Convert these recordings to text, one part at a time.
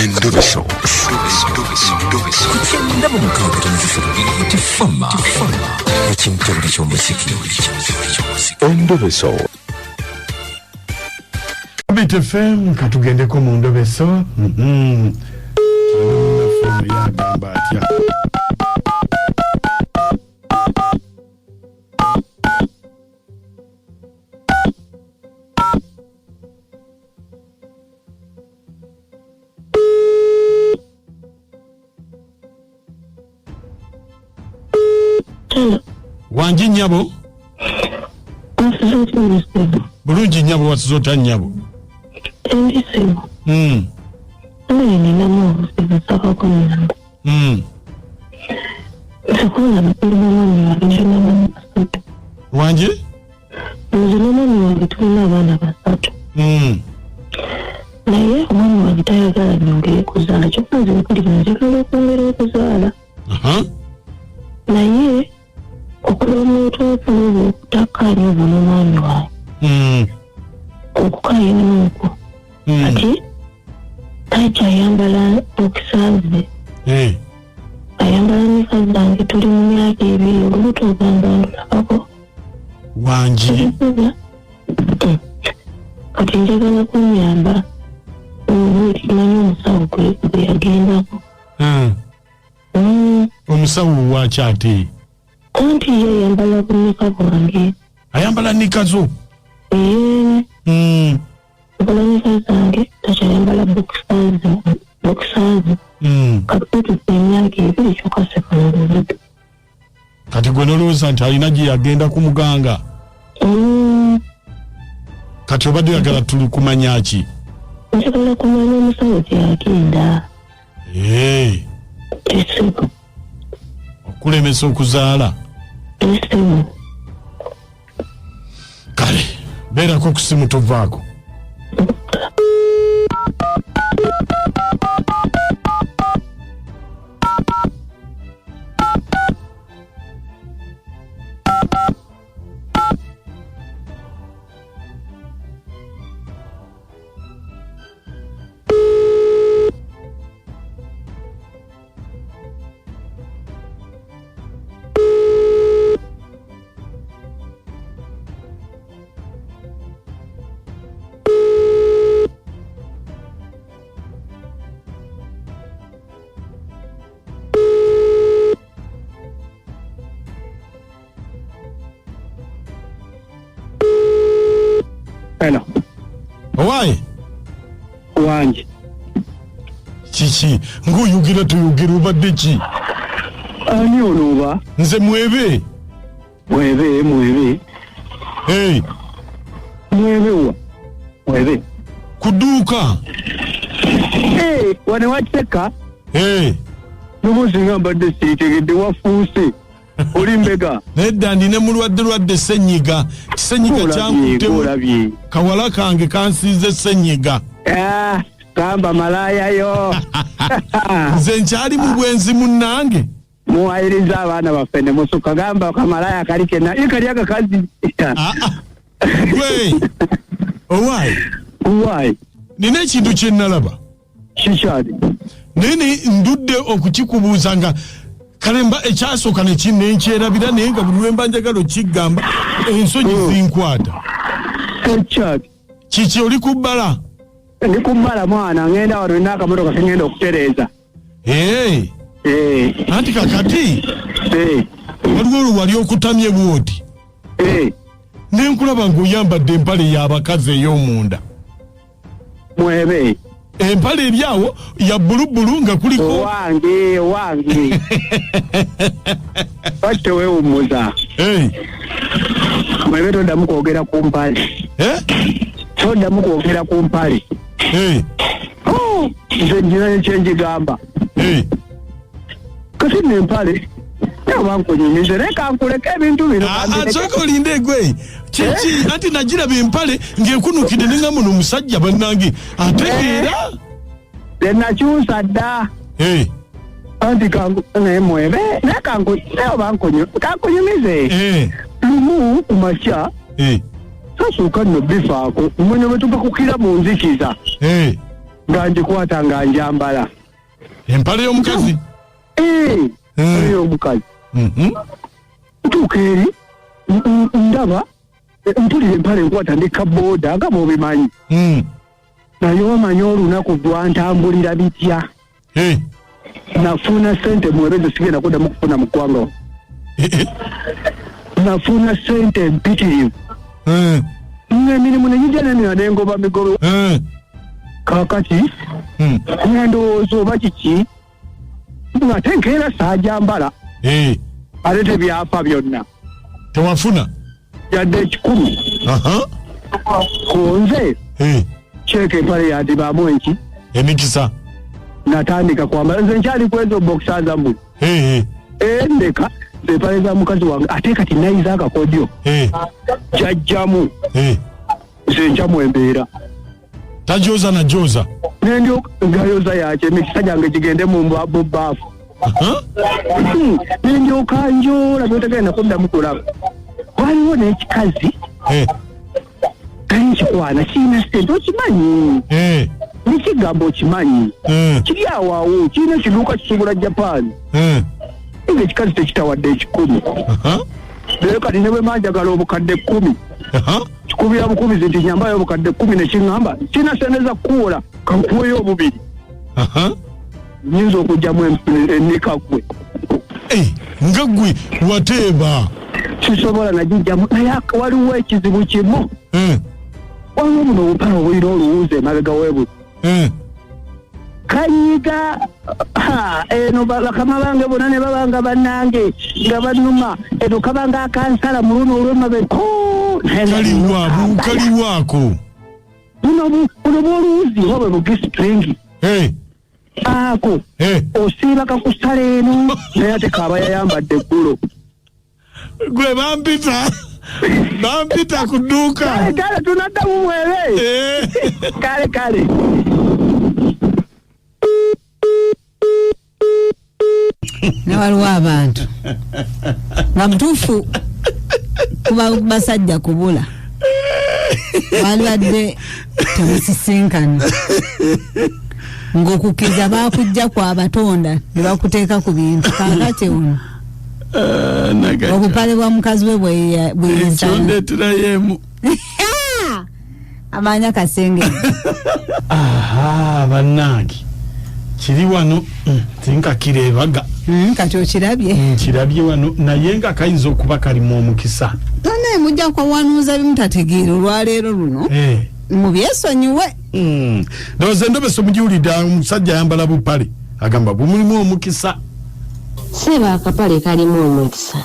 Endoveso. Kugenda mu mukaaga tifama ekintu eky'omuziki. Endoveso. Bit FM katugendeko mu Ndoveso. Yagamba atya. Wanji nyabo? Bulungi nyabo wasizota nyabo. Wanji? Naye omwana wange tayagala nyongere kuzaala kyokka nze njagala okwongera okuzaala. Naye okuba omuntu okulaba okutakkaanya obwo n'omwami wange okukaayana okwo ati tajja ayambala bokisaazi ayambala nika zange tuli mu myaka ebiri olubuto ogamba ndulabako Wanji kati njagala kunyamba manyi omusawo gwe yagendako omusawo wakyate anti ye ayambala kunika bwange ayambala nika zo ayambala nika zange takyayambala bokisaazi kati emyaka ebiri kyokka sekanolubuto kati gwe nolowooza nti alina gye yagenda ku muganga kati obadde oyagala kumanya ki? Njagala kumanya omusawo gye yagenda esibu okulemesa okuzaala esibu kale beerako ku simu tovaako. Hello. Owaaye? Wanji. Kiki? Ng'oyogera toyogera obadde ki? Ani onooba? Nze Mwebe. Mwebe. Mwebe wa? Mwebe. Ku dduuka. Wane wakiseka? N'obuuzi nga mbadde siitegedde wafuuse. Oli mbega. Nedda ndine mulwadde ssenyiga. Kisenyiga kyankutte. Kawala kange kansiize ssenyiga. Kamba malaya yo. Nze nkyali mu bwenzi munnange. Muwayiriza abaana baffe ne musuka gamba kamalaya kali kena. Kali akakazi. Gwe. Owaaye. Nina ekintu kye nalaba. Kikyali. Nene ndudde okukikubuuza nga kalemba ekyasooka ne kinenkyerabira naye nga buli lwemba njagala okigamba ensonyi zinkwata. Kikyali. Kiki oli ku bbala? Ndi ku bbala mwana ngenda wano nina akamotoka ke ngenda okutereeza. Anti kakati waliwo olwo wali okutamye bwoti nenkulaba ng'oyambadde empale y'abakazi ey'omunda. Mwebe. Empale eryawo ya bbulubbulu nga kuliko wange Wate weewummuza. Mwebe toddamu kwogera ku mpale. Toddamu kwogera ku mpale. Nze njina ekyenjigamba. Kati n'empale bankunyumize leka nkuleka ebintu bino. Sooka olinde gwe. Kiki anti nagiraba empale ng'ekunukidde ne nga muno omusajja bannange ategeera. Nakyusa dda. Anti Mwebe leka kankunyumize. Lumu ku makya sasooka nno bifaako mmwe ne bwe tuva kukira mu nzikiza. nga ngikwata nga njambala. Empale y'omukazi? Empale y'omukazi. Ntuuka eri ndaba mpulira empale nkwata ndi kabooda nga bw'obimanyi. Naye omanyi olunaku lwantambulira bitya. Nafuna sente mwebeze sigenda kuddamu kufuna mu ggwanga. Nafuna sente mpitirivu. Emirimu ne gijja nemira nengoba migobo. Kaakati ndowooza oba kiki ng'ate nkeera saajambala. Ate tebyafa byonna. Tewafuna? Yadde 10. Kunze kyeka empale yandibaamu enki? Emikisa. Natandika kwambala nze nkyali kwezo bokisa zammwe. Ndeka empale za mukazi wange ate kati nayiza akakodyo. Jajjamu. Nze nkyamu embeera. Tajoza na joza? Nendyoka ngayoza yake emikisa gyange gigende mu baafu. Nendyoka njoola byotegenda kuddamu kulaba. Waliwo n'ekikazi kali nkikwana kirina sente okimanyi. Nekigambo okimanyi. Kiri awaawo kirina kiduuka kisubula Japan. Ekikazi tekitawadde 10. Naye kati ne bwe manjagala obukadde 10. Kikubira bukubizi nti nyambayo obukadde 10 ne kiŋŋamba kirina sente za kuwola kankuweyo obubiri. Nyinza okugyamu ennika gwe. Nga gwe wateeba. Sisobola nagijjamu naye waliwo ekizibu kimu. Waliwo buno obupale obulina oluwuzi emabega w'ebuzi. Kanyiga eno bakama bange bonna ne babanga bannange nga bannuma eno kabanga akansala mu luno olw'emabega. Kaliwaako. Buno bw'oluwuzi oba bwe bugistringi. Ako osiiba kakusala eno naye ate kaaba yayambadde eggulo. Gwe bampita ku dduuka. Kale tunaddamu mwebe. Kale. Waliwo abantu nga mutuufu kuba basajja kubula balwadde temusisinkana ng'okukkiriza baakujja kwa batonda ne bakuteeka ku bintu kaakati ono obupale bwa mukazi we bweyisana amanya kasenge. Bannange kiri wano tinkakireebaga. Kati okirabye? Kirabye wano naye nga kayinza okuba kalimu omukisa. Naye mujja kwawanuuza bimutategeera olwaleero luno mu byesonyiwe. Ndowooza endobesa omugiwulidde omusajja ayambala bupale agamba bumulimu omukisa. Seba akapale kalimu omukisa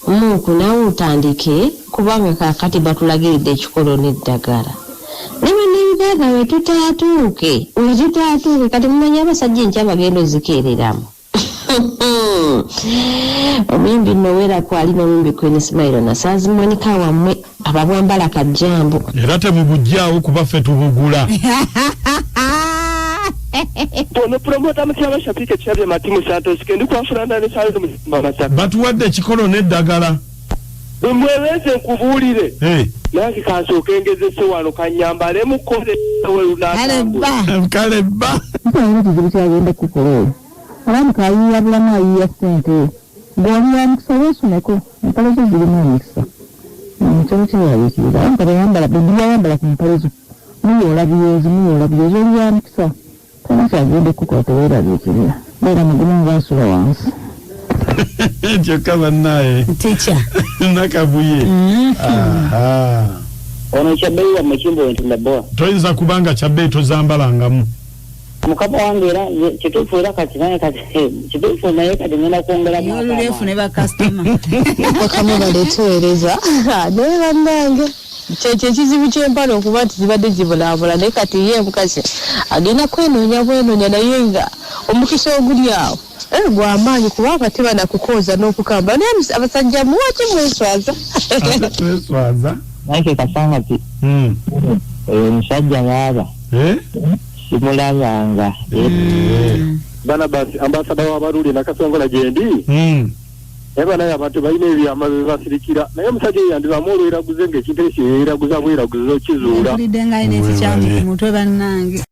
muku nawe utandike kubanga kaakati batulagiridde ekikolo n'eddagala. Newe n'ebigaaga we tutaatuuke nga tutaatuuke kati mumanya abasajja enkya bagenda ozikeereramu. Omuyimbi Nowera kwalina omuyimbi Queen Ismail nasaazimonika wammwe ababwambala kajjambo. Era temubujjaawo kuba ffe tubugula. Ono promota mutya Shapike Kyabye Matimu Santos kendi kwafulanda ne sayo mu Masaka. Batuwadde ekikolo n'eddagala. Mweweze nkubuulire. Nange kansooka engezese wano kanyambale mukole we lunaka. Kale bba. Mpulira kizibu kyagenda kukola. Alamuka ayiya bulamu ayiya ssente. Ng'oli yamukisa weesuneko empale zo zirimu omukisa. Omukyalo kyeyabikiriza ayamba bayambala bwe yayambala ku mpale zo. Muyoola byezo oli yamukisa. Tana kyagenda kukola teweerabikirira. Beera mugumu ng'asula wansi. Kyokka bannaye. Teacher. Nakabuye. Ono Kyabbeyi wa Mukimbo Ntulaboa. Toyinza kubanga Kyabbeyi tozambalangamu. Mukama wange era kituufu era kati naye kati kituufu naye kati ngenda kwongera mu Yolulefu ne bakasitoma. Bakama baleetereza naye bannange kyekyo ekizibu ky'empale okuba nti zibadde zibulaabula naye kati ye mukazi agenda bwenoonya naye nga omukisa oguli awo gw'amaanyi kubanga tebanakukooza n'okukamba naye abasajja muwaki mweswaza. Tweswaza. Naye ke kasanga ti omusajja baaba simulabanga. Bana basi ambasada wa Baruli nakasongola gyendi. Eba naye abantu balina ebyama bibasirikira naye omusajja yandiramu olweraguze ng'ekintu ekyo yeeraguza bweraguzo kizuula. Mpulidde nga alina ekikyamu ku mutwe bannange.